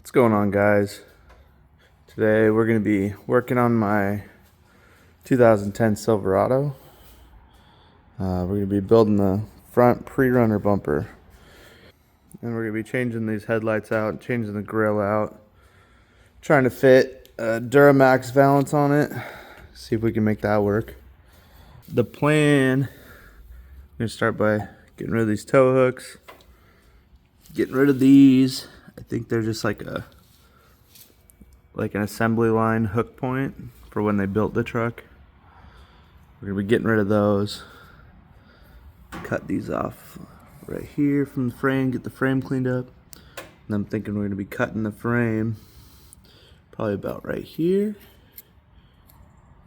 What's going on, guys? Today we're going to be working on my 2010 Silverado. We're going to be building the front Prerunner bumper, and we're going to be changing these headlights out, changing the grill out, trying to fit a Duramax valance on it, see if we can make that work. The plan, I'm going to start by getting rid of these tow hooks, getting rid of these. I think they're just like an assembly line hook point for when they built the truck. We're gonna be getting rid of those. Cut these off right here from the frame, get the frame cleaned up. And I'm thinking we're gonna be cutting the frame probably about right here,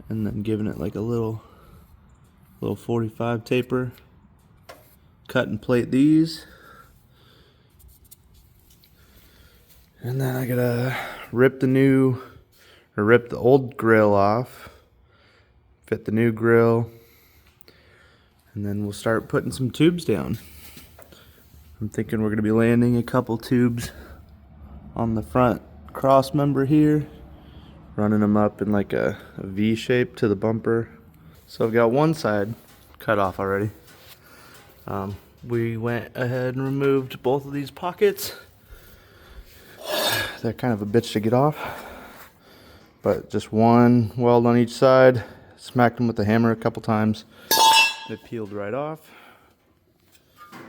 and then giving it like a little 45 taper. Cut and plate these. And then I gotta rip the old grill off, fit the new grill, and then we'll start putting some tubes down. I'm thinking we're gonna be landing a couple tubes on the front cross member here, running them up in like a V shape to the bumper. So I've got one side cut off already. We went ahead and removed both of these pockets. They're kind of a bitch to get off, but just one weld on each side. Smacked them with the hammer a couple times. It peeled right off.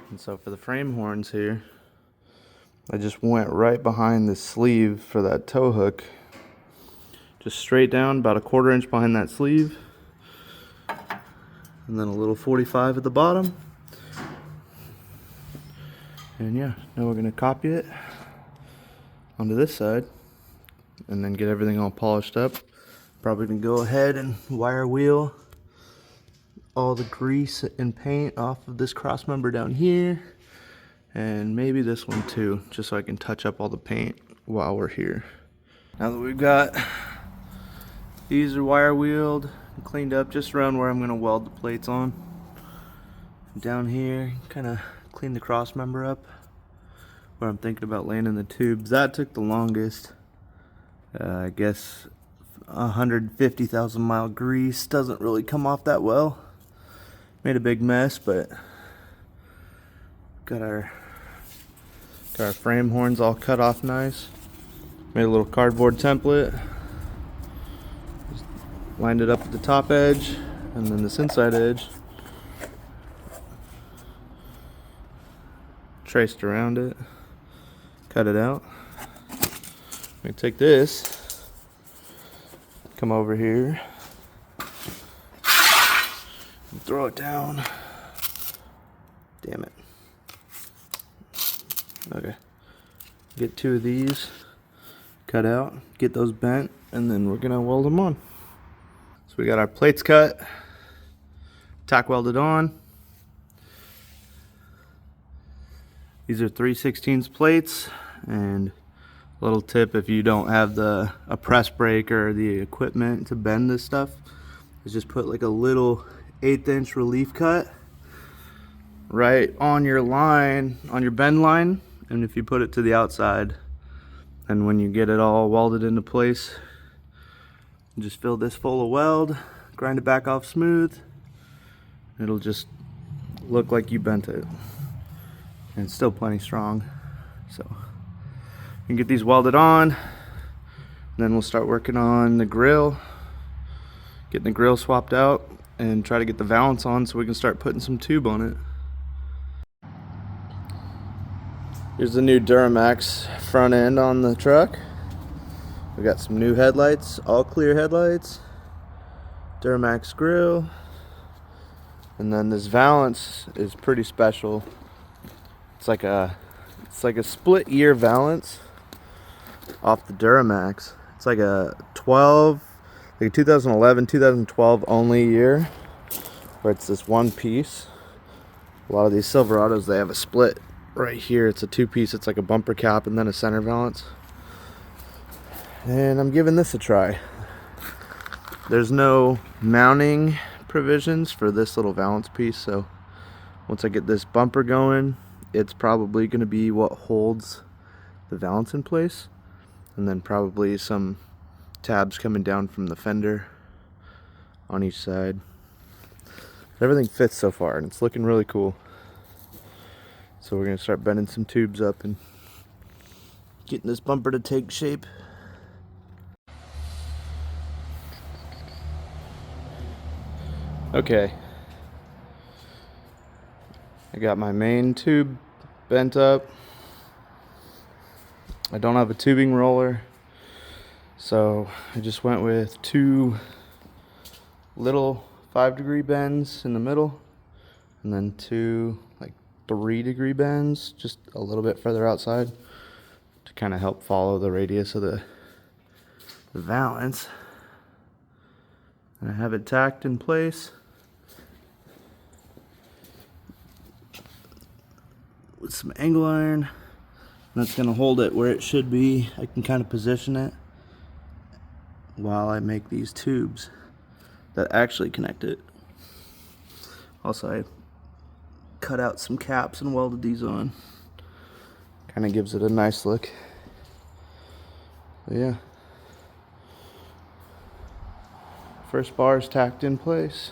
And so for the frame horns here, I just went right behind the sleeve for that tow hook, just straight down about a 1/4 inch behind that sleeve, and then a little 45 at the bottom. And yeah, now we're gonna copy it onto this side and then get everything all polished up. Probably gonna go ahead and wire wheel all the grease and paint off of this cross member down here, and maybe this one too, just so I can touch up all the paint while we're here. Now that we've got these are wire wheeled and cleaned up just around where I'm gonna weld the plates on, down here kind of clean the cross member up where I'm thinking about landing the tubes. That took the longest. I guess 150,000 mile grease doesn't really come off that well. Made a big mess, but got our frame horns all cut off nice. Made a little cardboard template. Just lined it up at the top edge, and then this inside edge traced around it. Cut it out. We take this, come over here, and throw it down. Damn it. Okay. Get 2 of these, cut out, get those bent, and then we're gonna weld them on. So we got our plates cut, tack welded on. These are 3/16 plates, and a little tip, if you don't have a press brake or the equipment to bend this stuff, is just put like a little 1/8 inch relief cut right on your line, on your bend line, and if you put it to the outside, and when you get it all welded into place, just fill this full of weld, grind it back off smooth, it'll just look like you bent it. And it's still plenty strong. So we can get these welded on, and then we'll start working on the grill, getting the grill swapped out, and try to get the valance on so we can start putting some tube on it. Here's the new Duramax front end on the truck. We got some new headlights, all clear headlights, Duramax grill, and then this valance is pretty special. It's like a split year valance off the Duramax. It's like a 2011, 2012 only year, where it's this one piece. A lot of these Silverados, they have a split right here. It's a 2-piece. It's like a bumper cap and then a center valance. And I'm giving this a try. There's no mounting provisions for this little valance piece, so once I get this bumper going, it's probably going to be what holds the valance in place. and then probably some tabs coming down from the fender on each side. Everything fits so far, and it's looking really cool. So we're gonna start bending some tubes up and getting this bumper to take shape. Okay, I got my main tube bent up. I don't have a tubing roller, so I just went with 2 little 5-degree bends in the middle, and then 2 like 3-degree bends just a little bit further outside to kind of help follow the radius of the valance. And I have it tacked in place with some angle iron. That's going to hold it where it should be. I can kind of position it while I make these tubes that actually connect it. Also, I cut out some caps and welded these on. Kind of gives it a nice look. But yeah. First bar is tacked in place.